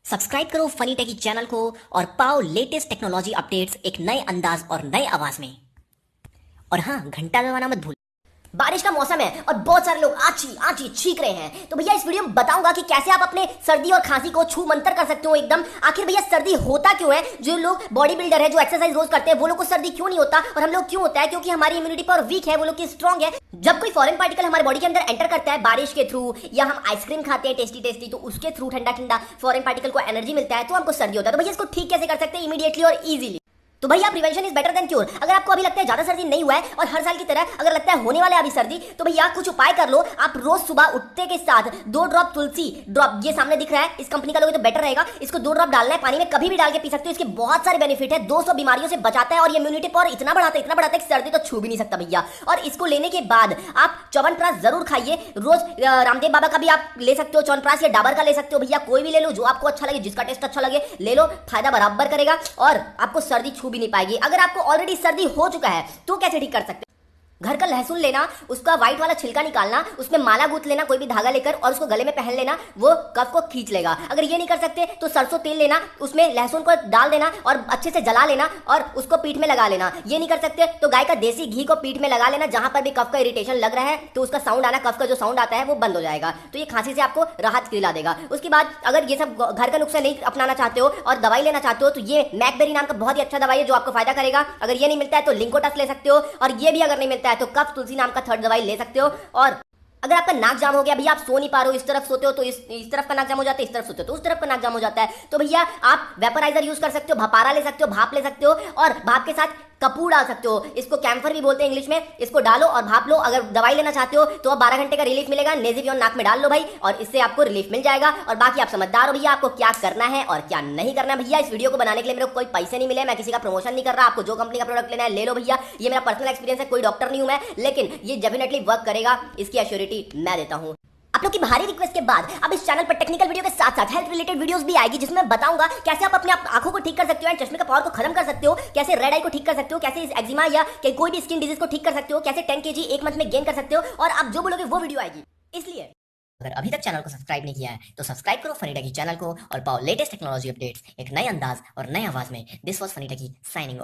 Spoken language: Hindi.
सब्सक्राइब करो फनी टेकी चैनल को और पाओ लेटेस्ट टेक्नोलॉजी अपडेट्स एक नए अंदाज और नए आवाज में। और हाँ, घंटा दबाना मत भूल। बारिश का मौसम है और बहुत सारे लोग आची आची छींक रहे हैं, तो भैया इस वीडियो में बताऊंगा कि कैसे आप अपने सर्दी और खांसी को छू मंतर कर सकते हो एकदम। आखिर भैया सर्दी होता क्यों है? जो लोग बॉडी बिल्डर है, जो एक्सरसाइज रोज करते हैं, वो लोग को सर्दी क्यों नहीं होता और हम लोग क्यों होता है? क्योंकि हमारी इम्यूनिटी पावर वीक है, वो लोग की स्ट्रॉन्ग है। जब कोई फॉरेन पार्टिकल हमारे बॉडी के अंदर एंटर करता है बारिश के थ्रू, या हम आइसक्रीम खाते हैं टेस्टी टेस्टी, तो उसके थ्रू ठंडा ठंडा फॉरेन पार्टिकल को एनर्जी मिलता है, तो हमको सर्दी होता है। तो भैया इसको ठीक कैसे कर सकते हैं इमीडिएटली और इजीली? तो भैया prevention is better than cure. अगर आपको अभी लगता है ज्यादा सर्दी नहीं हुआ है और हर साल की तरह अगर लगता है होने वाला है अभी सर्दी, तो भैया कुछ उपाय कर लो। आप रोज सुबह उठते के साथ 2 ड्रॉप तुलसी ड्रॉप, ये सामने दिख रहा है, इस कंपनी का लोगे तो बेटर रहेगा, इसको 2 ड्रॉप डालना है पानी में, कभी भी डाल के पी सकते हो। इसके बहुत सारे बेनिफिट है, 200 बीमारियों से बचाता है और ये इम्यूनिटी पावर इतना बढ़ाता है कि सर्दी तो छू भी नहीं सकता भैया। और इसको लेने के बाद आप च्यवनप्राश जरूर खाइए रोज। रामदेव बाबा का भी आप ले सकते हो च्यवनप्राश, या डाबर का ले सकते हो भैया, कोई भी ले लो जो आपको अच्छा लगे, जिसका टेस्ट अच्छा लगे ले लो, फायदा बराबर करेगा और आपको सर्दी छू भी नहीं पाएगी। अगर आपको ऑलरेडी सर्दी हो चुका है तो कैसे ठीक कर सकते हैं? घर का लहसुन लेना, उसका व्हाइट वाला छिलका निकालना, उसमें माला गूंथ लेना कोई भी धागा लेकर और उसको गले में पहन लेना, वो कफ को खींच लेगा। अगर ये नहीं कर सकते तो सरसों तेल लेना, उसमें लहसुन को डाल देना और अच्छे से जला लेना और उसको पीठ में लगा लेना। ये नहीं कर सकते तो गाय का देसी घी को पीठ में लगा लेना, जहां पर भी कफ का इरिटेशन लग रहा है तो उसका साउंड आना, कफ का जो साउंड आता है वो बंद हो जाएगा, तो ये खांसी से आपको राहत दिला देगा। उसके बाद अगर ये सब घर का नुस्खा नहीं अपनाना चाहते हो और दवाई लेना चाहते हो, तो ये मैकबेरी नाम का बहुत ही अच्छा दवाई है जो आपको फायदा करेगा। अगर ये नहीं मिलता है तो लिंकोटस ले सकते हो, और ये भी अगर नहीं मिलता है तो कफ तुलसी नाम का थर्ड दवाई ले सकते हो। और अगर आपका नाक जाम हो गया भैया, आप सो नहीं पा रहे हो, इस तरफ सोते हो तो इस तरफ का नाक जाम हो जाता है, इस तरफ सोते हो तो उस तरफ का नाक जाम हो जाता है, तो भैया आप वेपराइजर यूज कर सकते हो, भपारा ले सकते हो, भाप ले सकते हो और भाप के साथ कपूर डाल सकते हो। इसको कैम्फर भी बोलते हैं इंग्लिश में। इसको डालो और भाप लो। अगर दवाई लेना चाहते हो तो 12 घंटे का रिलीफ मिलेगा। नेजिवियन नाक में डाल लो भाई और इससे आपको रिलीफ मिल जाएगा। और बाकी आप समझदार हो भैया, आपको क्या करना है और क्या नहीं करना है। भैया इस वीडियो को बनाने के लिए मेरे को कोई पैसे नहीं मिले, मैं किसी का प्रमोशन नहीं कर रहा। आपको जो कंपनी का प्रोडक्ट लेना है ले लो भैया, ये मेरा पर्सनल एक्सपीरियंस है, कोई डॉक्टर नहीं हूं मैं, लेकिन ये डेफिनेटली वर्क करेगा, इसकी एश्योरिटी मैं देता हूं। आप लोग की भारी रिक्वेस्ट के बाद अब इस चैनल पर टेक्निकल वीडियो के साथ साथ हेल्थ रिलेटेड वीडियोस भी आएगी, जिसमें बताऊंगा कैसे आप अपने आंखों को ठीक कर सकते हो, चश्मे का पावर को खत्म कर सकते हो, कैसे रेड आई को ठीक कर सकते हो, कैसे इस एक्जिमा या कोई भी स्किन डिजीज को ठीक कर सकते हो, कैसे 10 kg एक मंथ में गेन कर सकते हो, और आप जो बोलोगे वो वीडियो आएगी। इसलिए अगर अभी तक चैनल को सब्सक्राइब नहीं किया है तो सब्सक्राइब करो फनी टेकी चैनल को और पाओ लेटेस्ट टेक्नोलॉजी अपडेट्स एक नए अंदाज और नए आवाज में। This was funny techie signing.